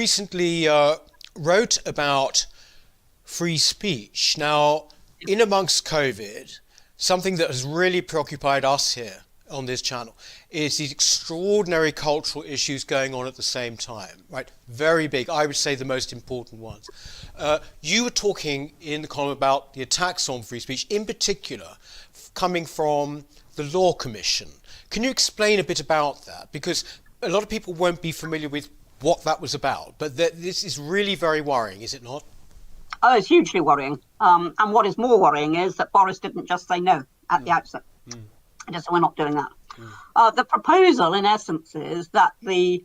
recently wrote about free speech. Now, in amongst COVID, something that has really preoccupied us here on this channel is these extraordinary cultural issues going on at the same time, right? Very big, I would say the most important ones. You were talking in the column about the attacks on free speech, in particular, coming from the Law Commission. Can you explain a bit about that? Because a lot of people won't be familiar with what that was about, but this is really very worrying, is it not? Oh, it's hugely worrying. And what is more worrying is that Boris didn't just say no at the outset. Just, we're not doing that. The proposal, in essence, is that the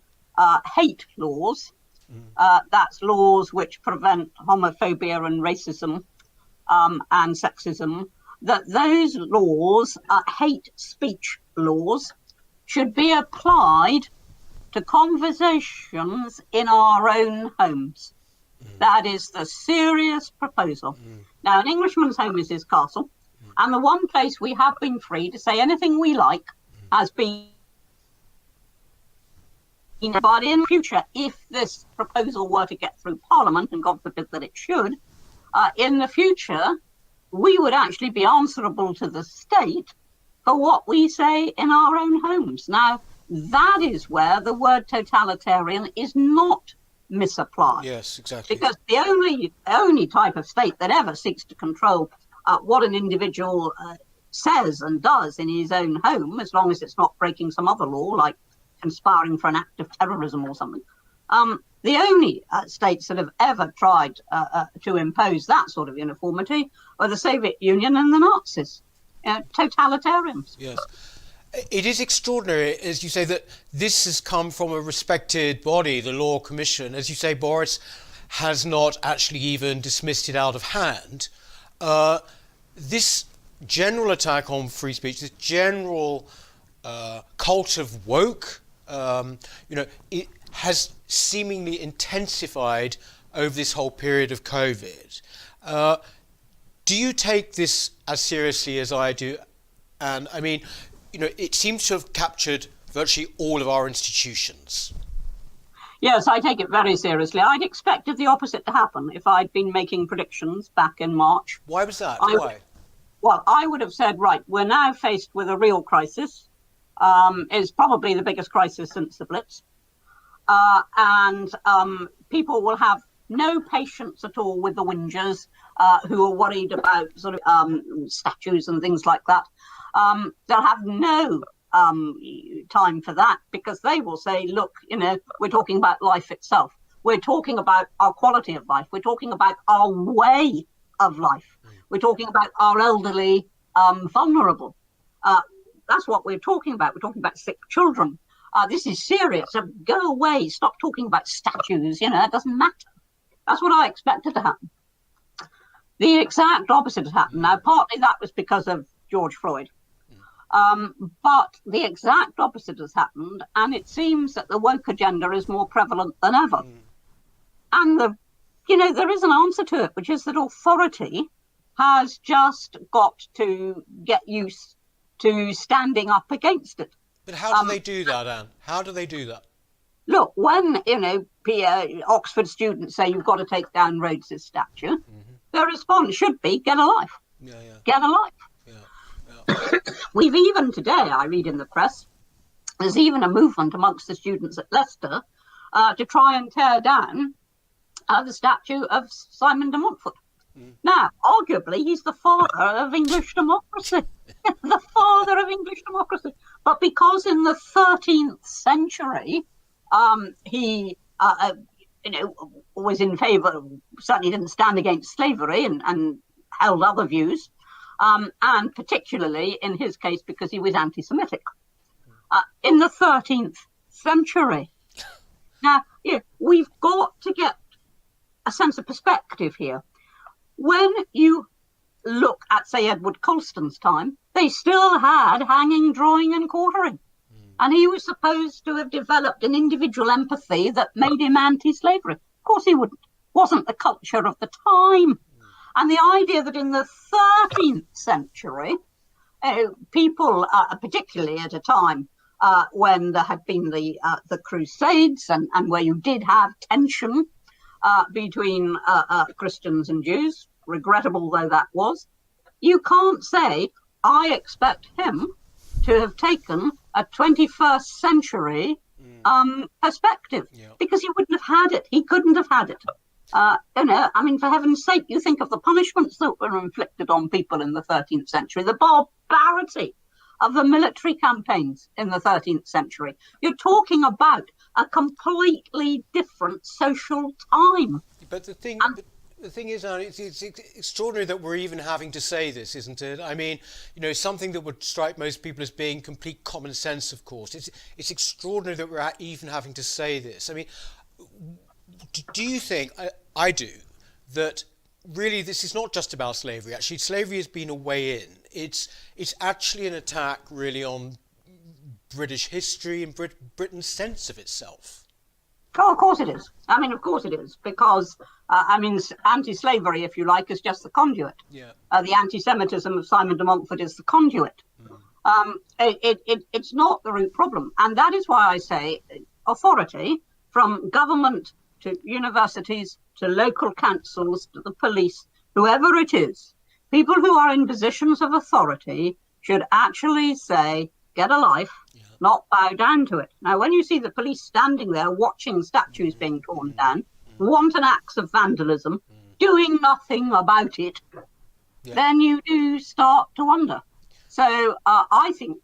hate laws, that's laws which prevent homophobia and racism and sexism, that those laws, hate speech laws, should be applied to conversations in our own homes. That is the serious proposal. Now, an Englishman's home is his castle, and the one place we have been free to say anything we like has been. But in future, if this proposal were to get through Parliament, and God forbid that it should, in the future, we would actually be answerable to the state for what we say in our own homes. Now, that is where the word totalitarian is not misapplied. Yes, exactly. Because the only type of state that ever seeks to control what an individual says and does in his own home, as long as it's not breaking some other law, like conspiring for an act of terrorism or something, the only states that have ever tried to impose that sort of uniformity are the Soviet Union and the Nazis, totalitarians. Yes. It is extraordinary, as you say, that this has come from a respected body, the Law Commission. As you say, Boris has not actually even dismissed it out of hand. This general attack on free speech, this general cult of woke, it has seemingly intensified over this whole period of COVID. Do you take this as seriously as I do? And I mean, it seems to have captured virtually all of our institutions. Yes, I take it very seriously. I'd expected the opposite to happen if I'd been making predictions back in March. Why was that? Why? Well, I would have said, right, we're now faced with a real crisis. It's probably the biggest crisis since the Blitz. And people will have no patience at all with the whingers who are worried about sort of statues and things like that. They'll have no time for that, because they will say, look, we're talking about life itself. We're talking about our quality of life. We're talking about our way of life. We're talking about our elderly, vulnerable. That's what we're talking about. We're talking about sick children. This is serious. So go away. Stop talking about statues. It doesn't matter. That's what I expected to happen. The exact opposite has happened. Now, partly that was because of George Floyd. But the exact opposite has happened, and it seems that the woke agenda is more prevalent than ever. And there is an answer to it, which is that authority has just got to get used to standing up against it. But how do they do that, Anne? How do they do that? Look, when Oxford students say you've got to take down Rhodes's statue, their response should be get a life. Get a life. We've even today, I read in the press, there's even a movement amongst the students at Leicester to try and tear down the statue of Simon de Montfort. Now, arguably, he's the father of English democracy. The father of English democracy. But because in the 13th century, he was in favour, certainly didn't stand against slavery and held other views, and particularly in his case because he was anti-Semitic. In the 13th century. Now, we've got to get a sense of perspective here. When you look at, say, Edward Colston's time, they still had hanging, drawing and quartering. And he was supposed to have developed an individual empathy that made him anti-slavery. Of course he wouldn't. Wasn't the culture of the time. And the idea that in the 13th century, people, particularly at a time when there had been the Crusades and where you did have tension between Christians and Jews, regrettable though that was. You can't say, I expect him to have taken a 21st century perspective, because he wouldn't have had it. He couldn't have had it. I mean, for heaven's sake, you think of the punishments that were inflicted on people in the 13th century, the barbarity of the military campaigns in the 13th century. You're talking about a completely different social time. But the thing is, it's extraordinary that we're even having to say this, isn't it? I mean, something that would strike most people as being complete common sense, of course. It's extraordinary that we're even having to say this. I mean, do you think, I do, that really this is not just about slavery? Actually, slavery has been a way in. It's actually an attack really on British history and Britain's sense of itself. Oh, of course it is. I mean, of course it is, because, anti-slavery, if you like, is just the conduit. Yeah. The anti-Semitism of Simon de Montfort is the conduit. It's not the root problem. And that is why I say authority, from government to universities to local councils to the police, whoever it is, people who are in positions of authority should actually say, get a life, not bow down to it. Now, when you see the police standing there watching statues being torn down, wanton acts of vandalism, doing nothing about it, then you do start to wonder. So I think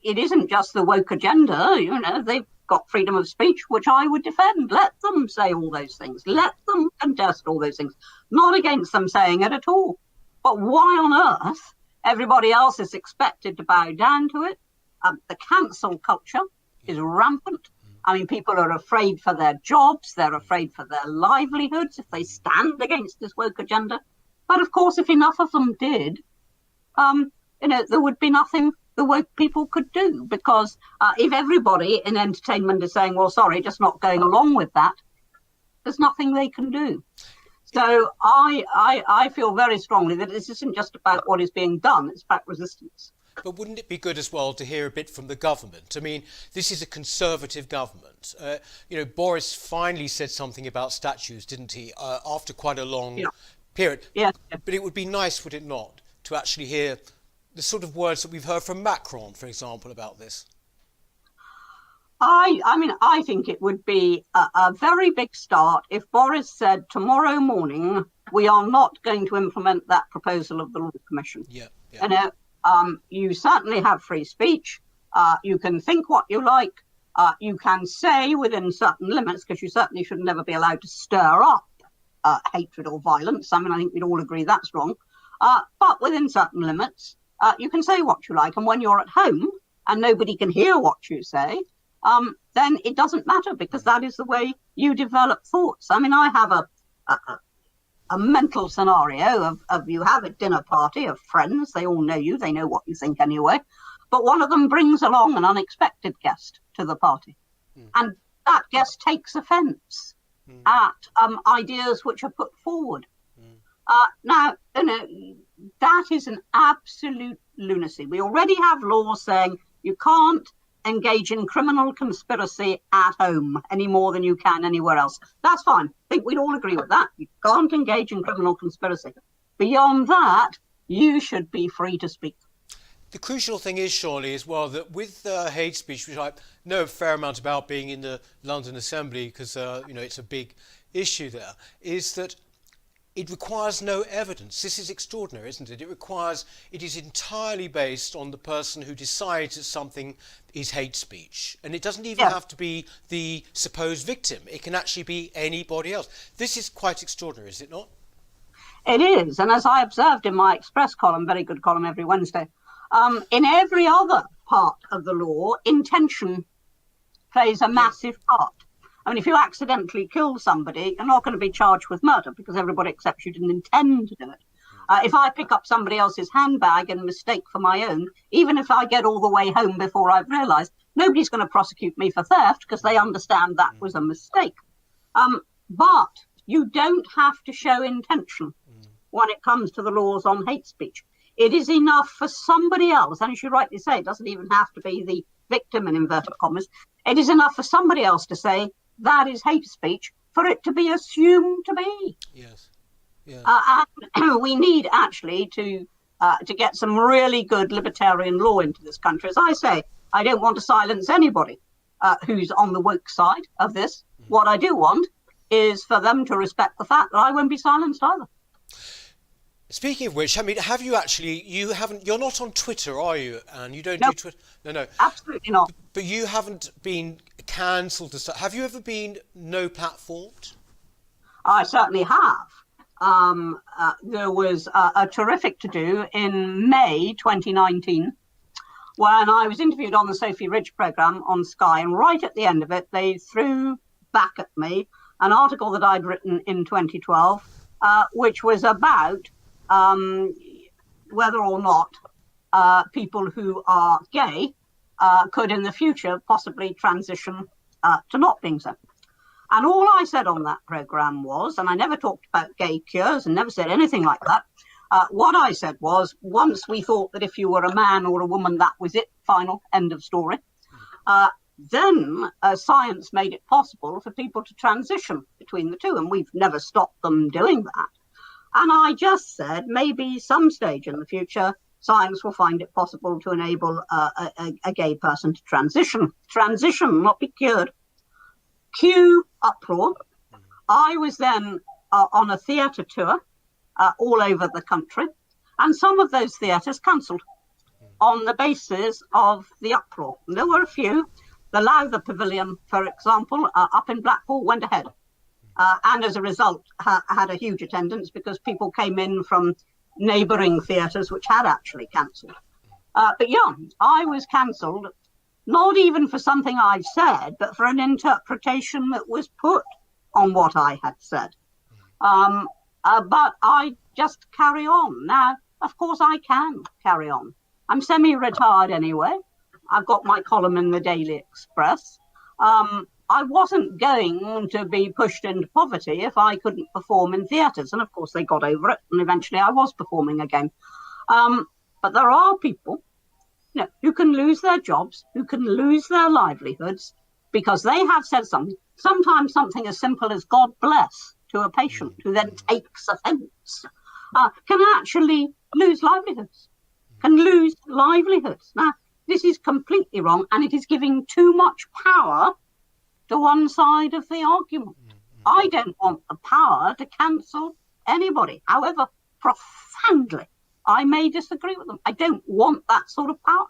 it isn't just the woke agenda. They've got freedom of speech, which I would defend. Let them say all those things. Let them contest all those things. Not against them saying it at all. But why on earth everybody else is expected to bow down to it? The cancel culture is rampant. I mean, people are afraid for their jobs. They're afraid for their livelihoods if they stand against this woke agenda. But of course, if enough of them did, there would be nothing the woke people could do, because if everybody in entertainment is saying, well, sorry, just not going along with that, there's nothing they can do. So I feel very strongly that this isn't just about what is being done, it's about resistance. But wouldn't it be good as well to hear a bit from the government? I mean, this is a Conservative government. Boris finally said something about statues, didn't he, after quite a long period. Yeah. But it would be nice, would it not, to actually hear the sort of words that we've heard from Macron, for example, about this? I think it would be a very big start if Boris said tomorrow morning we are not going to implement that proposal of the Law Commission. Yeah. You certainly have free speech. You can think what you like. You can say within certain limits, because you certainly should never be allowed to stir up hatred or violence. I mean, I think we'd all agree that's wrong. But within certain limits, you can say what you like. And when you're at home and nobody can hear what you say, then it doesn't matter, because that is the way you develop thoughts. I mean, I have a mental scenario of you have a dinner party of friends. They all know you. They know what you think anyway. But one of them brings along an unexpected guest to the party. And that guest takes offence at ideas which are put forward. Now, that is an absolute lunacy. We already have laws saying you can't engage in criminal conspiracy at home any more than you can anywhere else. That's fine. I think we'd all agree with that. You can't engage in criminal conspiracy. Beyond that, you should be free to speak. The crucial thing is, surely, as well, that with hate speech, which I know a fair amount about being in the London Assembly, because it's a big issue there, is that it requires no evidence. This is extraordinary, isn't it? It is entirely based on the person who decides that something is hate speech. And it doesn't even have to be the supposed victim. It can actually be anybody else. This is quite extraordinary, is it not? It is. And as I observed in my Express column, very good column every Wednesday, in every other part of the law, intention plays a massive part. I mean, if you accidentally kill somebody, you're not going to be charged with murder because everybody accepts you didn't intend to do it. If I pick up somebody else's handbag and mistake for my own, even if I get all the way home before I've realised, nobody's going to prosecute me for theft because they understand that was a mistake. But you don't have to show intention when it comes to the laws on hate speech. It is enough for somebody else, and as you rightly say, it doesn't even have to be the victim in inverted commas, it is enough for somebody else to say that is hate speech for it to be assumed to be. Yes. Yes. And we need actually to get some really good libertarian law into this country. As I say, I don't want to silence anybody who's on the woke side of this. What I do want is for them to respect the fact that I won't be silenced either. Speaking of which, I mean, have you actually, you're not on Twitter, are you? And you don't do Twitter? No. Absolutely not. But you haven't been cancelled and stuff. Have you ever been no platformed? I certainly have. There was a terrific to-do in May 2019 when I was interviewed on the Sophie Ridge programme on Sky, and right at the end of it, they threw back at me an article that I'd written in 2012, which was about whether or not people who are gay could in the future possibly transition to not being so. And all I said on that programme was, and I never talked about gay cures and never said anything like that, what I said was, once we thought that if you were a man or a woman, that was it, final, end of story, then science made it possible for people to transition between the two, and we've never stopped them doing that. And I just said, maybe some stage in the future, science will find it possible to enable a gay person to transition, not be cured. Cue uproar. I was then on a theatre tour all over the country, and some of those theatres cancelled on the basis of the uproar. And there were a few. The Lowther Pavilion, for example, up in Blackpool, went ahead. And as a result, had a huge attendance because people came in from neighbouring theatres which had actually cancelled. But yeah, I was cancelled, not even for something I've said, but for an interpretation that was put on what I had said. But I just carry on. Now, of course, I can carry on. I'm semi-retired anyway. I've got my column in the Daily Express. I wasn't going to be pushed into poverty if I couldn't perform in theatres. And of course, they got over it. And eventually I was performing again. But there are people who can lose their jobs, who can lose their livelihoods because they have said something. Sometimes something as simple as God bless to a patient who then takes offence can actually lose livelihoods, Now, this is completely wrong, and it is giving too much power to one side of the argument. I don't want the power to cancel anybody, however profoundly I may disagree with them. I don't want that sort of power.